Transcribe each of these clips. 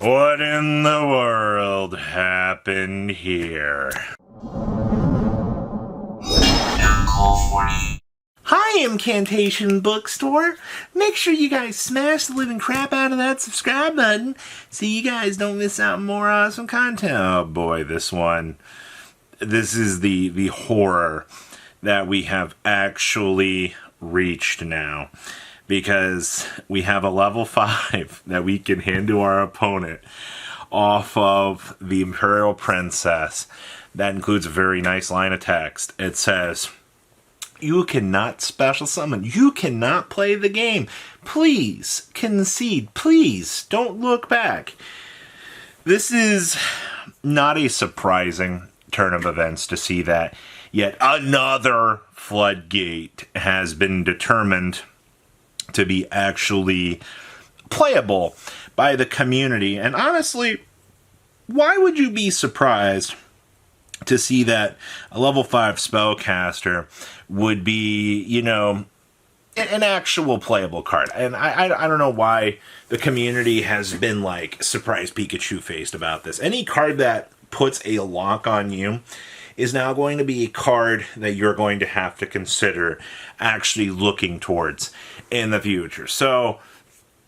What in the world happened here? Hi, Incantation Bookstore. Make sure you guys smash the living crap out of that subscribe button so you guys don't miss out on more awesome content. Oh boy, this is the horror that we have actually reached now. Because we have a level 5 that we can hand to our opponent off of the Imperial Princess. That includes a very nice line of text. It says, "You cannot special summon. You cannot play the game. Please concede. Please don't look back." This is not a surprising turn of events to see that yet another floodgate has been determined to be actually playable by the community. And honestly, why would you be surprised to see that a level 5 spellcaster would be, an actual playable card? And I don't know why the community has been like surprised Pikachu faced about this. Any card that puts a lock on you is now going to be a card that you're going to have to consider actually looking towards in the future. So,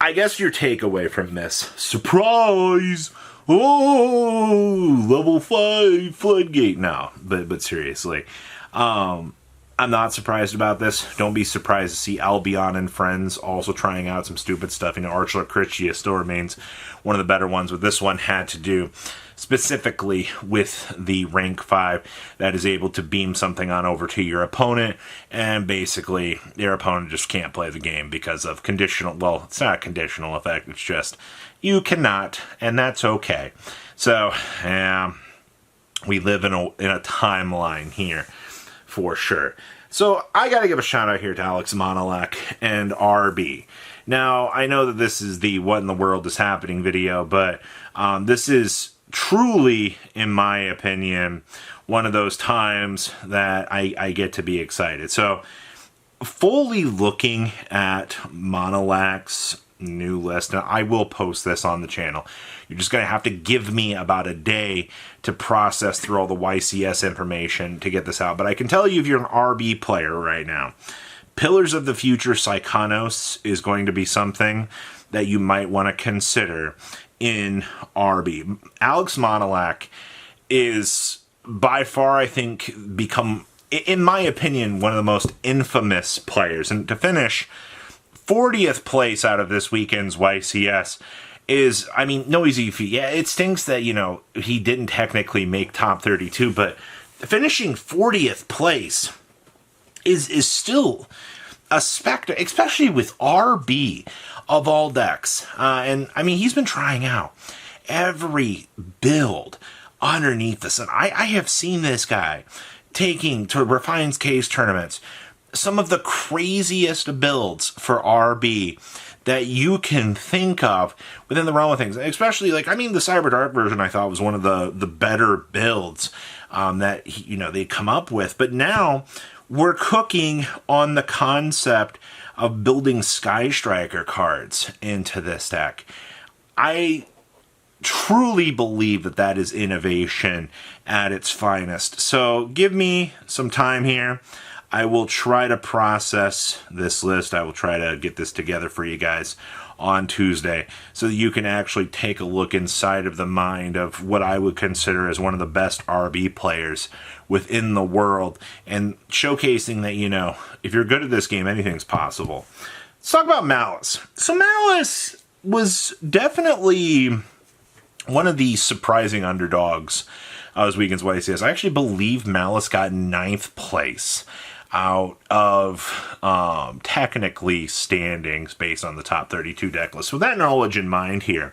I guess your takeaway from this, surprise! Oh, level 5 floodgate. No, but seriously, I'm not surprised about this. Don't be surprised to see Albion and friends also trying out some stupid stuff. Archler Critchia still remains one of the better ones, but this one had to do specifically with the rank 5 that is able to beam something on over to your opponent, and basically your opponent just can't play the game because of conditional, well, it's not a conditional effect, it's just you cannot, and that's okay. So, we live in a timeline here, for sure. So, I gotta give a shout out here to Alex Monolek and RB. Now, I know that this is the What in the World is Happening video, but this is truly, in my opinion, one of those times that I get to be excited. So, fully looking at Monolek's new list, and I will post this on the channel. You're just going to have to give me about a day to process through all the YCS information to get this out. But I can tell you, if you're an RB player right now, Pillars of the Future Psychonos is going to be something that you might want to consider in RB. Alex Monolek is by far, I think, become, in my opinion, one of the most infamous players. And to finish 40th place out of this weekend's YCS is, no easy feat. Yeah, it stinks that, he didn't technically make top 32, but finishing 40th place is still a specter, especially with RB of all decks. And he's been trying out every build underneath the sun. I have seen this guy taking to Refine's Case tournaments some of the craziest builds for RB that you can think of within the realm of things. Especially, the Cyber Dark version I thought was one of the better builds that, they come up with. But now we're cooking on the concept of building Sky Striker cards into this deck. I truly believe that is innovation at its finest. So give me some time here. I will try to process this list. I will try to get this together for you guys on Tuesday so that you can actually take a look inside of the mind of what I would consider as one of the best RB players within the world, and showcasing that, if you're good at this game, anything's possible. Let's talk about Malice. So Malice was definitely one of the surprising underdogs of this weekend's YCS. I actually believe Malice got 9th place out of technically standings based on the top 32 deck list. With that knowledge in mind here,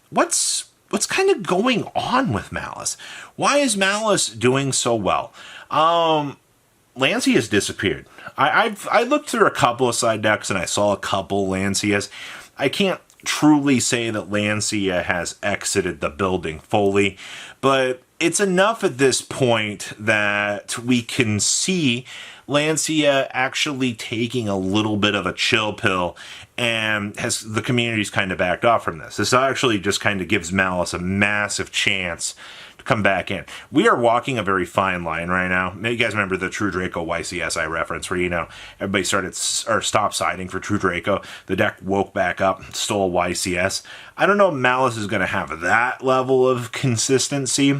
what's kind of going on with Malice? Why is Malice doing so well? Lancey has disappeared. I looked through a couple of side decks and I saw a couple Lancias. I can't truly say that Lancia has exited the building fully, but it's enough at this point that we can see Lancia actually taking a little bit of a chill pill, and the community's kind of backed off from this. This actually just kind of gives Malice a massive chance to come back in. We are walking a very fine line right now. You guys remember the True Draco YCS I referenced, where, everybody stopped siding for True Draco. The deck woke back up, stole YCS. I don't know if Malice is going to have that level of consistency,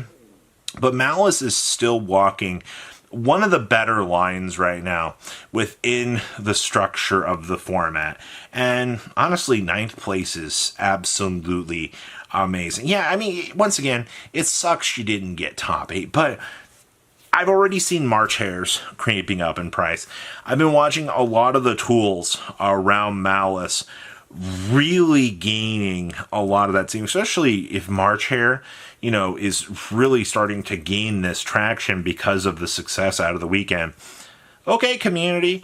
but Malice is still walking one of the better lines right now within the structure of the format. And honestly, 9th place is absolutely amazing. Yeah, I mean, once again, it sucks you didn't get top 8, but I've already seen March Hares creeping up in price. I've been watching a lot of the tools around Malice really gaining a lot of that team, especially if March Hare, is really starting to gain this traction because of the success out of the weekend. Okay, community,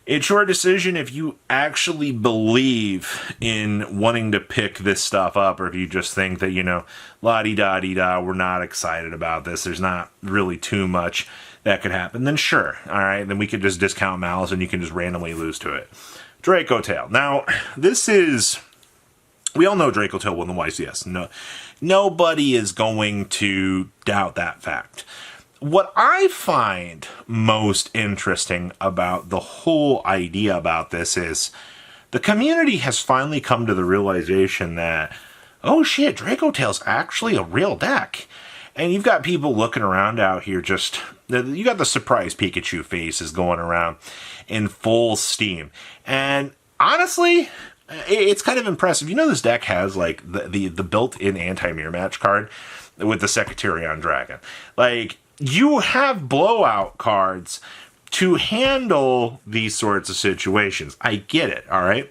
it's your decision if you actually believe in wanting to pick this stuff up, or if you just think that, la-di-da-di-da, we're not excited about this, there's not really too much that could happen, then sure, all right, then we could just discount Malice and you can just randomly lose to it. Dracotail. Now, we all know Dracotail won the YCS. Nobody is going to doubt that fact. What I find most interesting about the whole idea about this is the community has finally come to the realization that, oh shit, Dracotail's actually a real deck. And you've got people looking around out here you got the surprise Pikachu faces going around in full steam. And honestly, it's kind of impressive. This deck has like the built-in anti-mirror match card with the Secretarian Dragon. Like, you have blowout cards to handle these sorts of situations. I get it, all right?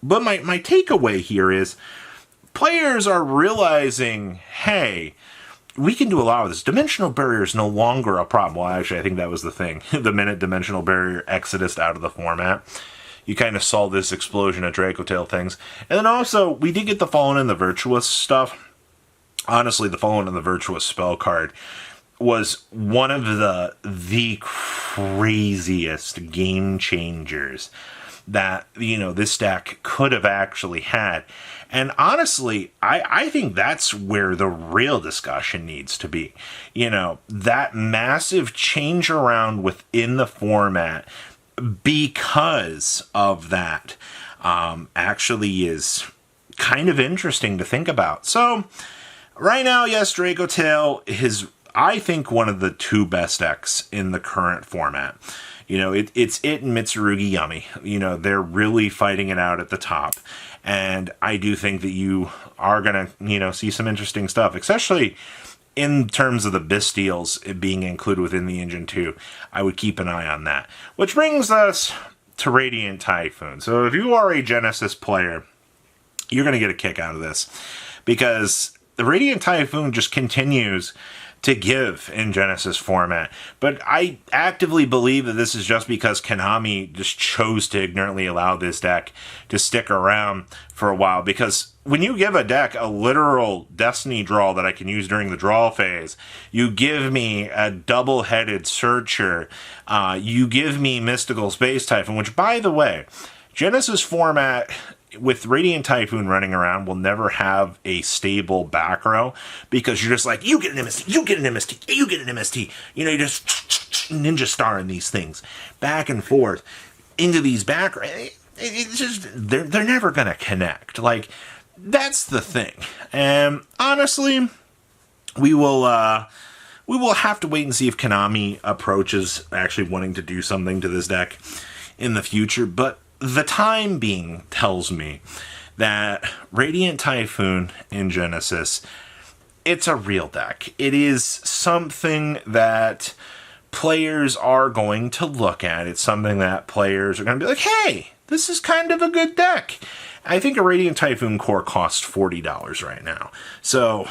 But my takeaway here is players are realizing, hey, we can do a lot of this. Dimensional barrier is no longer a problem. Well, actually, I think that was the thing. The minute dimensional barrier exodus out of the format, you kind of saw this explosion of Dracotail things. And then also, we did get the Fallen and the Virtuous stuff. Honestly, the Fallen and the Virtuous spell card was one of the craziest game changers that, this deck could have actually had. And honestly, I think that's where the real discussion needs to be. That massive change around within the format because of that actually is kind of interesting to think about. So, right now, yes, Dracotail is, I think, one of the 2 best decks in the current format. It's it and Mitsurugi Yumi. They're really fighting it out at the top. And I do think that you are going to, see some interesting stuff, especially in terms of the Bystials being included within the engine too. I would keep an eye on that. Which brings us to Radiant Typhoon. So if you are a Genesis player, you're going to get a kick out of this, because the Radiant Typhoon just continues to give in Genesis format. But I actively believe that this is just because Konami just chose to ignorantly allow this deck to stick around for a while. Because when you give a deck a literal Destiny draw that I can use during the draw phase, you give me a double-headed Searcher, you give me Mystical Space Typhoon, which, by the way, Genesis format with Radiant Typhoon running around will never have a stable back row, because you're just like, you get an MST, you get an MST, you get an MST. You just ninja star in these things back and forth into these back rows. It's just, they're never going to connect. Like, that's the thing. And honestly, we will have to wait and see if Konami approaches actually wanting to do something to this deck in the future. But the time being tells me that Radiant Typhoon in Genesis, it's a real deck. It is something that players are going to look at. It's something that players are going to be like, hey, this is kind of a good deck. I think a Radiant Typhoon core costs $40 right now. So,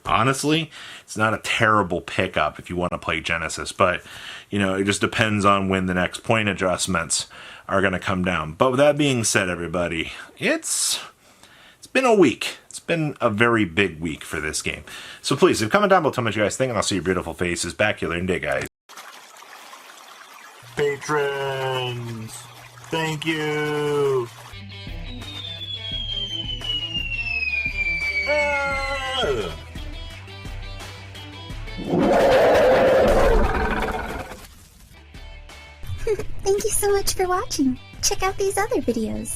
honestly, it's not a terrible pickup if you want to play Genesis. But, it just depends on when the next point adjustments are going to come down. But with that being said, everybody, it's been a week. It's been a very big week for this game. So please, comment down below, tell me what you guys think, and I'll see your beautiful faces back here in day, guys. Patrons! Thank you! Thank you so much for watching. Check out these other videos.